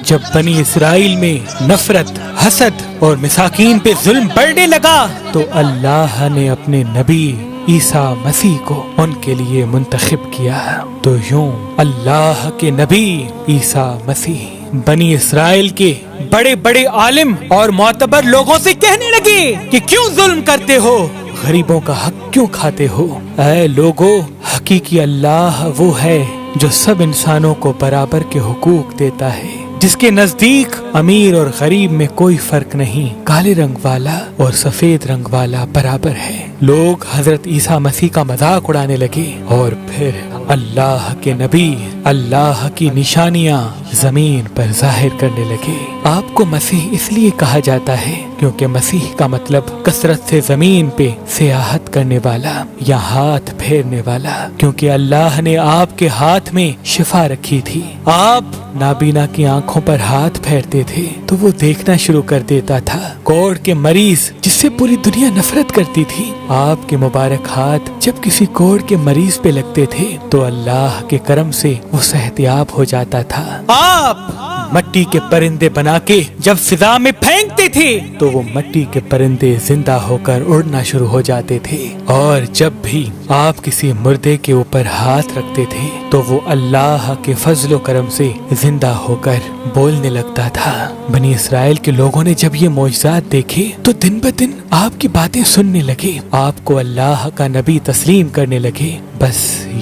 جب بنی اسرائیل میں نفرت، حسد اور مساکین پہ ظلم بڑھنے لگا تو اللہ نے اپنے نبی عیسیٰ مسیح کو ان کے لیے منتخب کیا۔ تو یوں اللہ کے نبی عیسیٰ مسیح بنی اسرائیل کے بڑے بڑے عالم اور معتبر لوگوں سے کہنے لگے کہ کیوں ظلم کرتے ہو، غریبوں کا حق کیوں کھاتے ہو؟ اے لوگو، حقیقی اللہ وہ ہے جو سب انسانوں کو برابر کے حقوق دیتا ہے، جس کے نزدیک امیر اور غریب میں کوئی فرق نہیں، کالے رنگ والا اور سفید رنگ والا برابر ہے۔ لوگ حضرت عیسیٰ مسیح کا مذاق اڑانے لگے اور پھر اللہ کے نبی اللہ کی نشانیاں زمین پر ظاہر کرنے لگے۔ آپ کو مسیح اس لیے کہا جاتا ہے کیونکہ مسیح کا مطلب کثرت سے زمین پہ سیاحت کرنے والا یا ہاتھ پھیرنے والا، کیونکہ اللہ نے آپ کے ہاتھ میں شفا رکھی تھی۔ آپ نابینا کی آنکھوں پر ہاتھ پھیرتے تھے تو وہ دیکھنا شروع کر دیتا تھا۔ کوڑ کے مریض جس سے پوری دنیا نفرت کرتی تھی، آپ کے مبارک ہاتھ جب کسی کوڑ کے مریض پہ لگتے تھے تو اللہ کے کرم سے وہ صحت یاب ہو جاتا تھا۔ آپ مٹی کے پرندے بنا کے جب فضا میں پھینکتے تھے تو وہ مٹی کے پرندے زندہ ہو کر اڑنا شروع ہو جاتے تھے، اور جب بھی آپ کسی مردے کے اوپر ہاتھ رکھتے تھے تو وہ اللہ کے فضل و کرم سے زندہ ہو کر بولنے لگتا تھا۔ بنی اسرائیل کے لوگوں نے جب یہ معجزات دیکھے تو دن بدن آپ کی باتیں سننے لگے، آپ کو اللہ کا نبی تسلیم کرنے لگے۔ بس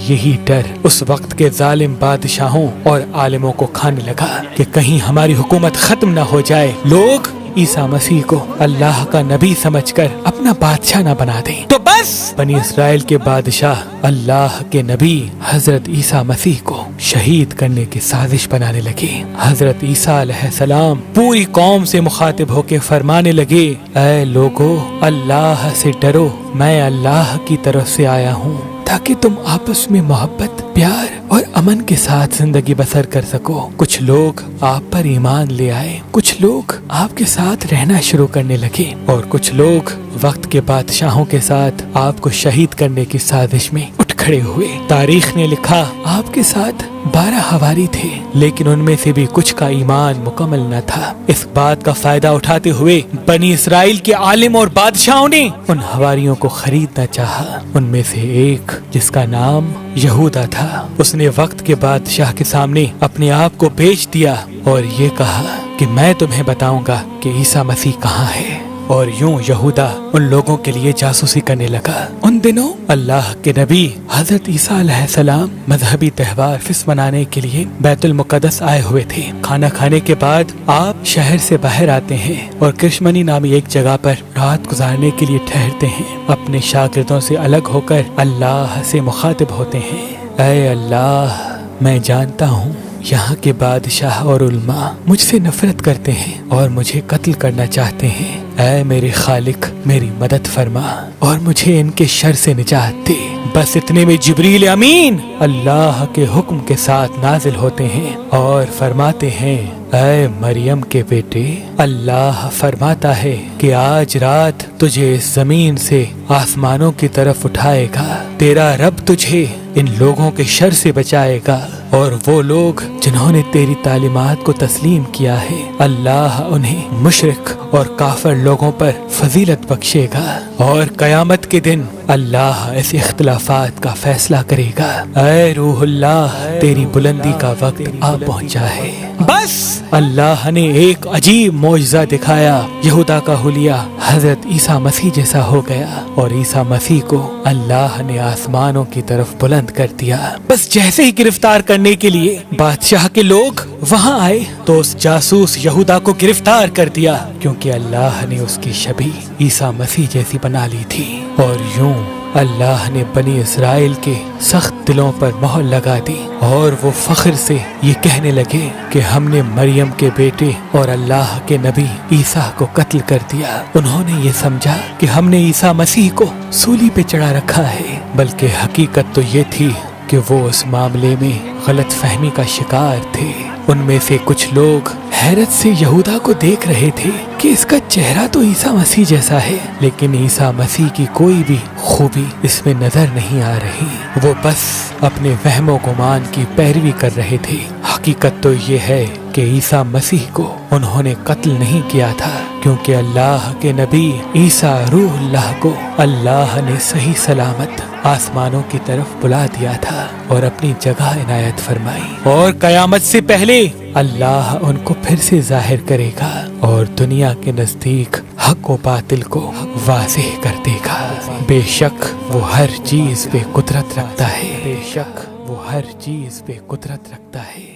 یہی ڈر اس وقت کے ظالم بادشاہوں اور عالموں کو کھانے لگا کہ کہیں ہماری حکومت ختم نہ ہو جائے، لوگ عیسیٰ مسیح کو اللہ کا نبی سمجھ کر اپنا بادشاہ نہ بنا دیں۔ تو بس بنی اسرائیل کے بادشاہ اللہ کے نبی حضرت عیسیٰ مسیح کو شہید کرنے کی سازش بنانے لگے۔ حضرت عیسیٰ علیہ السلام پوری قوم سے مخاطب ہو کے فرمانے لگے، اے لوگو، اللہ سے ڈرو، میں اللہ کی طرف سے آیا ہوں تاکہ تم آپس میں محبت، پیار اور امن کے ساتھ زندگی بسر کر سکو۔ کچھ لوگ آپ پر ایمان لے آئے، کچھ لوگ آپ کے ساتھ رہنا شروع کرنے لگے، اور کچھ لوگ وقت کے بادشاہوں کے ساتھ آپ کو شہید کرنے کی سازش میں اٹھ کھڑے ہوئے۔ تاریخ نے لکھا آپ کے ساتھ 12 حواری تھے، لیکن ان میں سے بھی کچھ کا ایمان مکمل نہ تھا۔ اس بات کا فائدہ اٹھاتے ہوئے بنی اسرائیل کے عالم اور بادشاہوں نے ان حواریوں کو خریدنا چاہا۔ ان میں سے ایک جس کا نام یہودا تھا، اس نے وقت کے بادشاہ کے سامنے اپنے آپ کو بیچ دیا اور یہ کہا کہ میں تمہیں بتاؤں گا کہ عیسیٰ مسیح کہاں ہے، اور یوں یہودا ان لوگوں کے لیے جاسوسی کرنے لگا۔ ان دنوں اللہ کے نبی حضرت عیسیٰ علیہ السلام مذہبی تہوار فس منانے کے لیے بیت المقدس آئے ہوئے تھے۔ کھانا کھانے کے بعد آپ شہر سے باہر آتے ہیں اور کرشمنی نامی ایک جگہ پر رات گزارنے کے لیے ٹھہرتے ہیں۔ اپنے شاگردوں سے الگ ہو کر اللہ سے مخاطب ہوتے ہیں، اے اللہ، میں جانتا ہوں یہاں کے بادشاہ اور علماء مجھ سے نفرت کرتے ہیں اور مجھے قتل کرنا چاہتے ہیں۔ اے میرے خالق، میری مدد فرما اور مجھے ان کے شر سے نجات دے۔ بس اتنے میں جبریل امین اللہ کے حکم کے ساتھ نازل ہوتے ہیں اور فرماتے ہیں، اے مریم کے بیٹے، اللہ فرماتا ہے کہ آج رات تجھے اس زمین سے آسمانوں کی طرف اٹھائے گا، تیرا رب تجھے ان لوگوں کے شر سے بچائے گا، اور وہ لوگ جنہوں نے تیری تعلیمات کو تسلیم کیا ہے، اللہ انہیں مشرک اور کافر لوگوں پر فضیلت بخشے گا، اور قیامت کے دن اللہ اس اختلافات کا فیصلہ کرے گا۔ اے روح اللہ، تیری بلندی کا وقت آ پہنچا ہے۔ بس اللہ نے ایک عجیب معجزہ دکھایا، یہودا کا حلیہ حضرت عیسیٰ مسیح جیسا ہو گیا، اور عیسیٰ مسیح کو اللہ نے آسمانوں کی طرف بلند کر دیا۔ بس جیسے ہی گرفتار کرنے کے لیے بادشاہ کے لوگ وہاں آئے تو اس جاسوس یہودا کو گرفتار کر دیا، کیونکہ اللہ نے اس کی شبیہ عیسیٰ مسیح جیسی بنا لی تھی۔ اور یوں اللہ نے بنی اسرائیل کے سخت دلوں پر مہر لگا دی، اور وہ فخر سے یہ کہنے لگے کہ ہم نے مریم کے بیٹے اور اللہ کے نبی عیسیٰ کو قتل کر دیا۔ انہوں نے یہ سمجھا کہ ہم نے عیسیٰ مسیح کو سولی پہ چڑھا رکھا ہے، بلکہ حقیقت تو یہ تھی کہ وہ اس معاملے میں غلط فہمی کا شکار تھے۔ ان میں سے کچھ لوگ حیرت سے یہودا کو دیکھ رہے تھے کہ اس کا چہرہ تو عیسیٰ مسیح جیسا ہے، لیکن عیسیٰ مسیح کی کوئی بھی خوبی اس میں نظر نہیں آ رہی۔ وہ بس اپنے وہم و گمان کی پیروی کر رہے تھے۔ حقیقت تو یہ ہے کہ عیسیٰ مسیح کو انہوں نے قتل نہیں کیا تھا، کیونکہ اللہ کے نبی عیسیٰ روح اللہ کو اللہ نے صحیح سلامت آسمانوں کی طرف بلا دیا تھا اور اپنی جگہ عنایت فرمائی، اور قیامت سے پہلے اللہ ان کو پھر سے ظاہر کرے گا اور دنیا کے نزدیک حق و باطل کو واضح کر دے گا۔ بے شک وہ ہر چیز پہ قدرت رکھتا ہے، بے شک وہ ہر چیز پہ قدرت رکھتا ہے۔